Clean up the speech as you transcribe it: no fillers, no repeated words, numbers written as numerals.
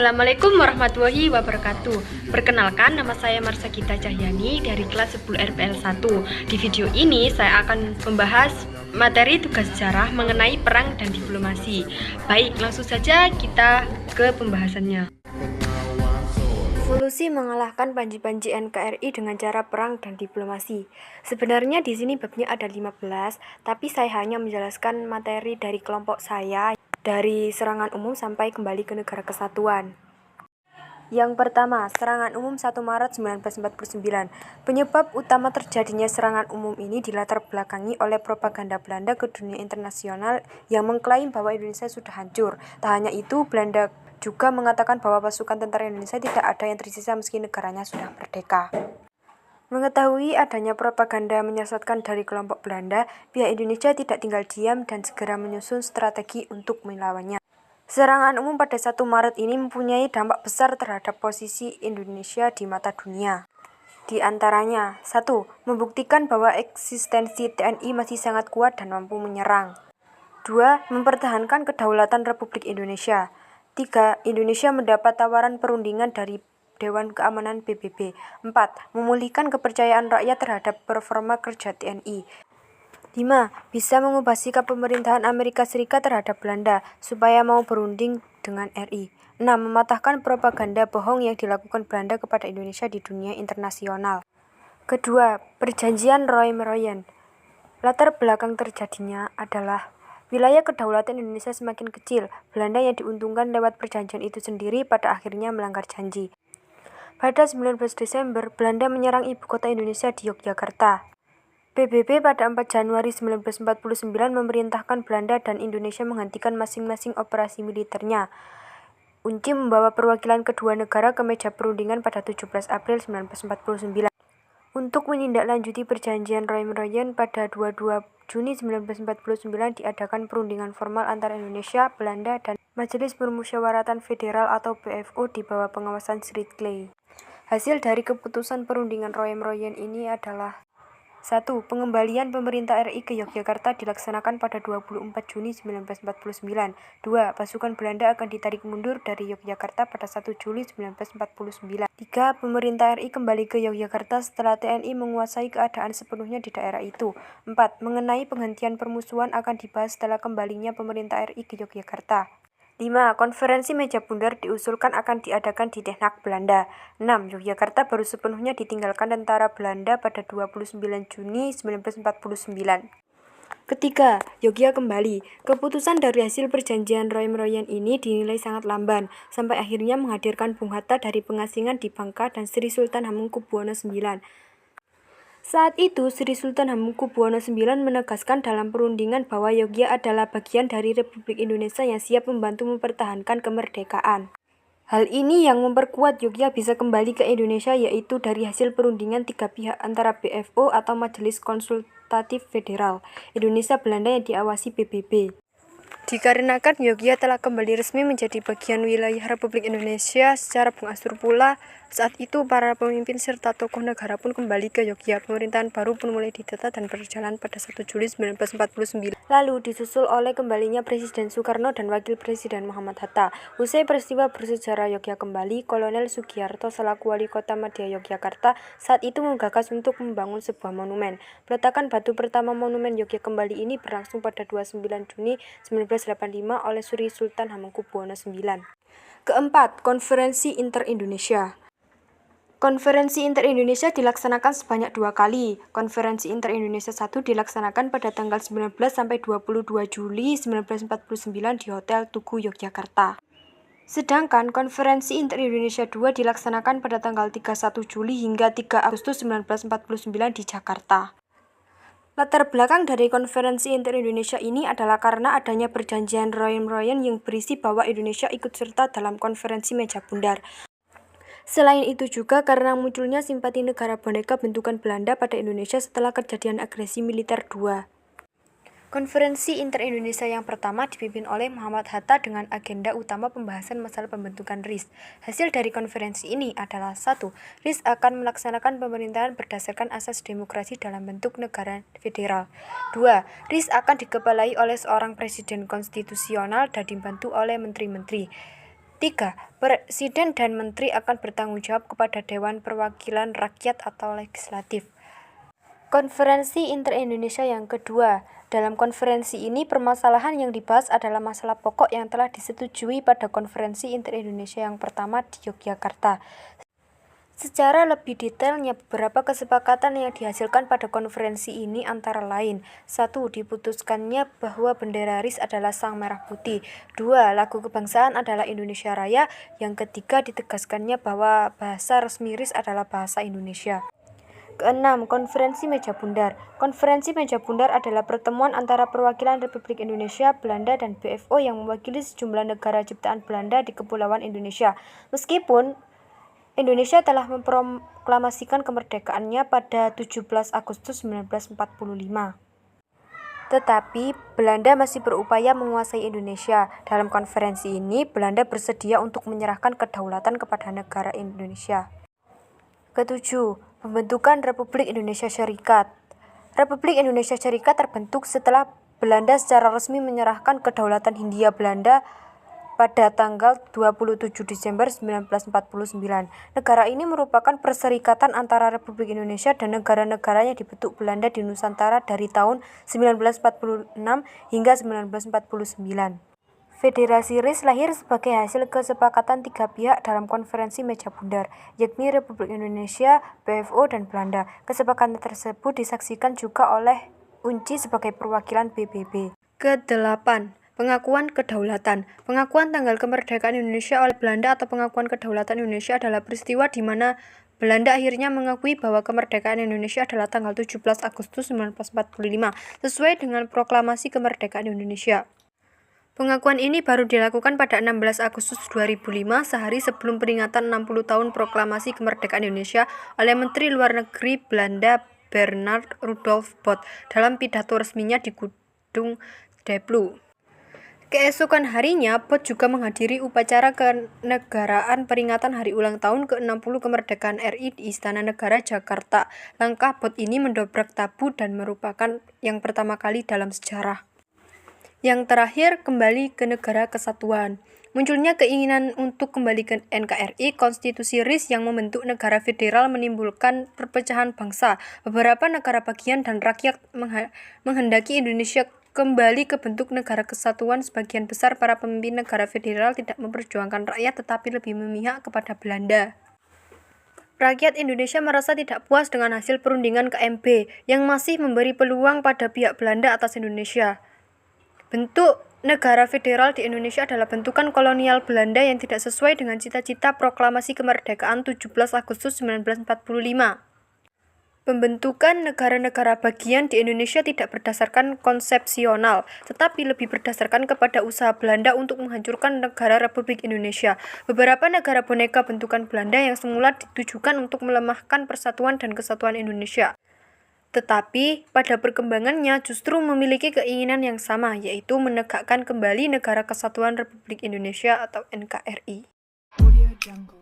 Assalamualaikum warahmatullahi wabarakatuh. Perkenalkan, nama saya Marsagita Cahyani dari kelas 10 RPL 1. Di video ini saya akan membahas materi tugas sejarah mengenai perang dan diplomasi. Baik, langsung saja kita ke pembahasannya. Evolusi mengalahkan panji-panji NKRI dengan cara perang dan diplomasi. Sebenarnya di sini babnya ada 15, tapi saya hanya menjelaskan materi dari kelompok saya dari serangan umum sampai kembali ke negara kesatuan. Yang pertama, serangan umum 1 Maret 1949. Penyebab utama terjadinya serangan umum ini dilatar belakangi oleh propaganda Belanda ke dunia internasional yang mengklaim bahwa Indonesia sudah hancur. Tak hanya itu, Belanda juga mengatakan bahwa pasukan tentara Indonesia tidak ada yang tersisa meski negaranya sudah merdeka. Mengetahui adanya propaganda menyesatkan dari kelompok Belanda, pihak Indonesia tidak tinggal diam dan segera menyusun strategi untuk melawannya. Serangan umum pada 1 Maret ini mempunyai dampak besar terhadap posisi Indonesia di mata dunia. Di antaranya, 1. Membuktikan bahwa eksistensi TNI masih sangat kuat dan mampu menyerang. 2. Mempertahankan kedaulatan Republik Indonesia. 3. Indonesia mendapat tawaran perundingan dari Dewan Keamanan PBB. 4. Memulihkan kepercayaan rakyat terhadap performa kerja TNI. 5. Bisa mengubah sikap pemerintahan Amerika Serikat terhadap Belanda supaya mau berunding dengan RI. 6. Mematahkan propaganda bohong yang dilakukan Belanda kepada Indonesia di dunia internasional. Kedua, perjanjian Roy-Meroyen. Latar belakang terjadinya adalah wilayah kedaulatan Indonesia semakin kecil. Belanda yang diuntungkan lewat perjanjian itu sendiri pada akhirnya melanggar janji. Pada 19 Desember, Belanda menyerang ibu kota Indonesia di Yogyakarta. PBB pada 4 Januari 1949 memerintahkan Belanda dan Indonesia menghentikan masing-masing operasi militernya. UNCI membawa perwakilan kedua negara ke meja perundingan pada 17 April 1949. Untuk menindaklanjuti perjanjian Roy-Meroyen, pada 22 Juni 1949 diadakan perundingan formal antara Indonesia, Belanda, dan Majelis Permusyawaratan Federal atau BFO di bawah pengawasan Sri Clay. Hasil dari keputusan perundingan Roy-Meroyen ini adalah 1. Pengembalian pemerintah RI ke Yogyakarta dilaksanakan pada 24 Juni 1949. 2. Pasukan Belanda akan ditarik mundur dari Yogyakarta pada 1 Juli 1949. 3. Pemerintah RI kembali ke Yogyakarta setelah TNI menguasai keadaan sepenuhnya di daerah itu. 4. Mengenai penghentian permusuhan akan dibahas setelah kembalinya pemerintah RI ke Yogyakarta. 5. Konferensi meja bundar diusulkan akan diadakan di Den Haag, Belanda. 6. Yogyakarta baru sepenuhnya ditinggalkan tentara Belanda pada 29 Juni 1949. Ketiga, Yogyakarta kembali. Keputusan dari hasil perjanjian Roy-Meroyen ini dinilai sangat lamban, sampai akhirnya menghadirkan Bung Hatta dari pengasingan di Bangka dan Sri Sultan Hamengkubuwono IX. Saat itu, Sri Sultan Hamengkubuwono IX menegaskan dalam perundingan bahwa Yogyakarta adalah bagian dari Republik Indonesia yang siap membantu mempertahankan kemerdekaan. Hal ini yang memperkuat Yogyakarta bisa kembali ke Indonesia, yaitu dari hasil perundingan tiga pihak antara BFO atau Majelis Konsultatif Federal Indonesia Belanda yang diawasi PBB. Dikarenakan Yogyakarta telah kembali resmi menjadi bagian wilayah Republik Indonesia secara berangsur pula, saat itu para pemimpin serta tokoh negara pun kembali ke Yogyakarta. Pemerintahan baru pun mulai ditata dan berjalan pada 1 Juli 1949. Lalu disusul oleh kembalinya Presiden Soekarno dan Wakil Presiden Muhammad Hatta. Usai peristiwa bersejarah Yogyakarta kembali, Kolonel Sugiarto selaku Wali Kota Madya Yogyakarta saat itu menggagas untuk membangun sebuah monumen. Peletakan batu pertama monumen Yogyakarta kembali ini berlangsung pada 29 Juni 1985 oleh Sri Sultan Hamengkubuwono IX. Keempat, Konferensi Inter-Indonesia. Konferensi Inter-Indonesia dilaksanakan sebanyak 2 kali. Konferensi Inter-Indonesia 1 dilaksanakan pada tanggal 19 sampai 22 Juli 1949 di Hotel Tugu Yogyakarta. Sedangkan Konferensi Inter-Indonesia 2 dilaksanakan pada tanggal 31 Juli hingga 3 Agustus 1949 di Jakarta. Latar belakang dari Konferensi Inter-Indonesia ini adalah karena adanya perjanjian Roy-Meroyen yang berisi bahwa Indonesia ikut serta dalam konferensi meja bundar. Selain itu juga karena munculnya simpati negara boneka bentukan Belanda pada Indonesia setelah kejadian agresi militer II. Konferensi Inter-Indonesia yang pertama dipimpin oleh Muhammad Hatta dengan agenda utama pembahasan masalah pembentukan RIS. Hasil dari konferensi ini adalah 1. RIS akan melaksanakan pemerintahan berdasarkan asas demokrasi dalam bentuk negara federal. 2. RIS akan dikepalai oleh seorang presiden konstitusional dan dibantu oleh menteri-menteri. 3. Presiden dan Menteri akan bertanggung jawab kepada Dewan Perwakilan Rakyat atau Legislatif. Konferensi Inter-Indonesia yang kedua. Dalam konferensi ini, permasalahan yang dibahas adalah masalah pokok yang telah disetujui pada Konferensi Inter-Indonesia yang pertama di Yogyakarta. Secara lebih detailnya, beberapa kesepakatan yang dihasilkan pada konferensi ini antara lain: 1. Diputuskannya bahwa bendera RIS adalah Sang Merah Putih. 2. Lagu kebangsaan adalah Indonesia Raya. Yang ketiga, ditegaskannya bahwa bahasa resmi RIS adalah bahasa Indonesia. Keenam, Konferensi Meja Bundar. Konferensi Meja Bundar adalah pertemuan antara perwakilan Republik Indonesia, Belanda, dan BFO yang mewakili sejumlah negara ciptaan Belanda di Kepulauan Indonesia. Meskipun Indonesia telah memproklamasikan kemerdekaannya pada 17 Agustus 1945. Tetapi Belanda masih berupaya menguasai Indonesia. Dalam konferensi ini, Belanda bersedia untuk menyerahkan kedaulatan kepada negara Indonesia. Ketujuh, pembentukan Republik Indonesia Serikat. Republik Indonesia Serikat terbentuk setelah Belanda secara resmi menyerahkan kedaulatan Hindia Belanda pada tanggal 27 Desember 1949. Negara ini merupakan perserikatan antara Republik Indonesia dan negara-negara yang dibentuk Belanda di Nusantara dari tahun 1946 hingga 1949. Federasi RIS lahir sebagai hasil kesepakatan tiga pihak dalam konferensi Meja Bundar, yakni Republik Indonesia, BFO, dan Belanda. Kesepakatan tersebut disaksikan juga oleh UNCI sebagai perwakilan PBB. Kedelapan, pengakuan kedaulatan. Pengakuan tanggal kemerdekaan Indonesia oleh Belanda atau pengakuan kedaulatan Indonesia adalah peristiwa di mana Belanda akhirnya mengakui bahwa kemerdekaan Indonesia adalah tanggal 17 Agustus 1945, sesuai dengan proklamasi kemerdekaan Indonesia. Pengakuan ini baru dilakukan pada 16 Agustus 2005, sehari sebelum peringatan 60 tahun proklamasi kemerdekaan Indonesia oleh Menteri Luar Negeri Belanda Bernard Rudolf Bot dalam pidato resminya di Gedung Deplu. Keesokan harinya, Bot juga menghadiri upacara kenegaraan peringatan hari ulang tahun ke-60 kemerdekaan RI di Istana Negara Jakarta. Langkah Bot ini mendobrak tabu dan merupakan yang pertama kali dalam sejarah. Yang terakhir, kembali ke negara kesatuan. Munculnya keinginan untuk kembali ke NKRI, konstitusi RIS yang membentuk negara federal menimbulkan perpecahan bangsa. Beberapa negara bagian dan rakyat menghendaki Indonesia kembali ke bentuk negara kesatuan. Sebagian besar para pemimpin negara federal tidak memperjuangkan rakyat tetapi lebih memihak kepada Belanda. Rakyat Indonesia merasa tidak puas dengan hasil perundingan KMB yang masih memberi peluang pada pihak Belanda atas Indonesia. Bentuk negara federal di Indonesia adalah bentukan kolonial Belanda yang tidak sesuai dengan cita-cita proklamasi kemerdekaan 17 Agustus 1945. Pembentukan negara-negara bagian di Indonesia tidak berdasarkan konsepsional, tetapi lebih berdasarkan kepada usaha Belanda untuk menghancurkan negara Republik Indonesia. Beberapa negara boneka bentukan Belanda yang semula ditujukan untuk melemahkan persatuan dan kesatuan Indonesia. Tetapi pada perkembangannya justru memiliki keinginan yang sama, yaitu menegakkan kembali Negara Kesatuan Republik Indonesia atau NKRI. Audio Jungle.